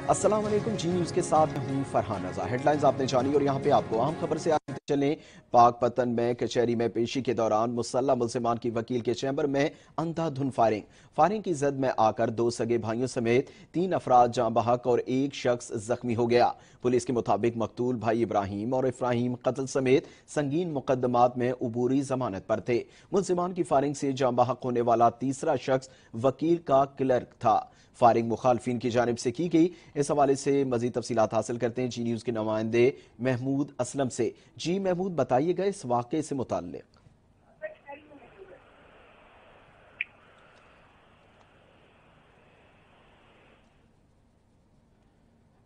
अस्सलाम वालेकुम। जी न्यूज़ के साथ हूँ फरहान रजा। हेडलाइंस आपने जानी और यहाँ पे आपको अहम खबर से आगे चलें। पाक पतन में कचहरी में पेशी के दौरान मुसल्लह मुल्जिमान की वकील के चैम्बर में अंधाधुन फायरिंग की जद में आकर दो सगे भाइयों समेत 3 अफराद जाँ बहक और एक शख्स जख्मी हो गया। पुलिस के मुताबिक मकतूल भाई इब्राहिम और इफ्राहिम कत्ल समेत संगीन मुकदमात में उबूरी जमानत पर थे। मुल्जिमान की फायरिंग से जाँ बहक होने वाला तीसरा शख्स वकील का क्लर्क था। फायरिंग मुखालफिन की जानिब से की गई। इस हवाले से मजीद तफसीलात हासिल करते हैं जी न्यूज़ के नुमाइंदे महमूद असलम से। जी महमूद, बताइएगा इस वाक़े से मुताल्लिक।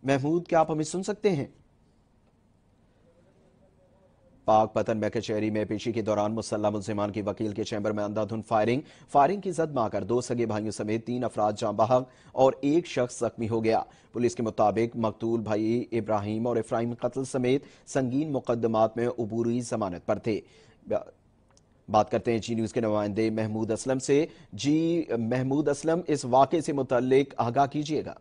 महमूद, क्या आप हमें सुन सकते हैं? पाक पतन में कचहरी में पेशी के दौरान मुसल्लह मुल्जिमान की वकील के चैम्बर में अंधाधुन फायरिंग की जद में आकर दो सगे भाइयों समेत 3 अफराद जाँ बहक और एक शख्स जख्मी हो गया। पुलिस के मुताबिक मकतूल भाई इब्राहिम और इफ्राहिम कत्ल समेत संगीन मुकदमात में उबूरी जमानत पर थे। बात करते हैं जी न्यूज़ के नुमाइंदे महमूद असलम से। जी महमूद असलम, इस वाक़े से मुतल्लिक आगाह कीजिएगा।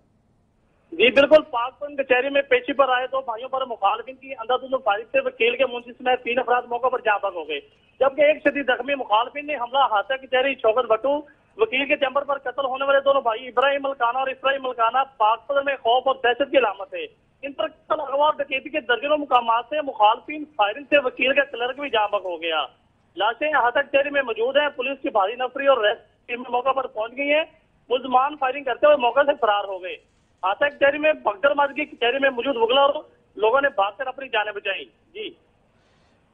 जी बिल्कुल। पाकपन कचहरी में पेशी पर आए दो भाइयों पर मुखालिफिन की अंधाधुंध फायरिंग से वकील के मुंशी समेत 3 अफराद मौके पर जाँ बहक हो गए, जबकि एक शदीद जख्मी। मुखालिफिन ने हमला हाथा कचहरी शौकत भट्टू वकील के चैम्बर पर कत्ल होने वाले दोनों भाई इब्राहिम मलकाना और इफ्राहिम मलकाना पाकपन में खौफ और दहशत की अलामत है। इन पर कत्ल, अगवा और डकैती के दर्जनों मुकामात से मुखालिफिन फायरिंग से वकील का क्लर्क भी जाँ बहक हो गया। लाशें हाथा कचहरी में मौजूद है। पुलिस की भारी नफरी और रेस्क्यू टीम मौका पर पहुंच गई है। मुल्जमान फायरिंग करते हुए मौके से फरार हो गए। हाथा कचहरी में भगदड़ मच गई। कचहरी में मौजूद मुगलों और लोगों ने भागकर अपनी जानें बचाई। जी।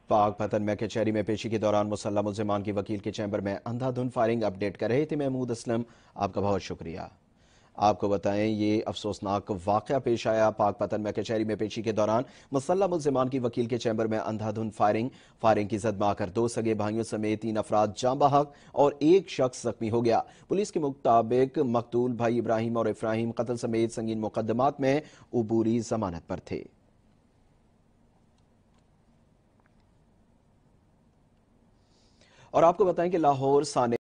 पाक पतन में कचहरी में पेशी के दौरान मुसल्लह मुल्जिमान की वकील के चैम्बर में अंधाधुन फायरिंग अपडेट कर रहे थे महमूद असलम, आपका बहुत शुक्रिया। आपको बताएं, ये अफसोसनाक वाक़या पेश आया। पाक पतन में कचहरी में पेशी के दौरान मुसल्लह मुल्जिमान की वकील के चैम्बर में अंधाधुन फायरिंग की जद में आकर दो सगे भाइयों समेत 3 अफराद जाँ बहक और एक शख्स जख्मी हो गया। पुलिस के मुताबिक मकतूल भाई इब्राहिम और इफ्राहिम कत्ल समेत संगीन मुकदमात में उबूरी जमानत पर थे। और आपको बताएं कि लाहौर साने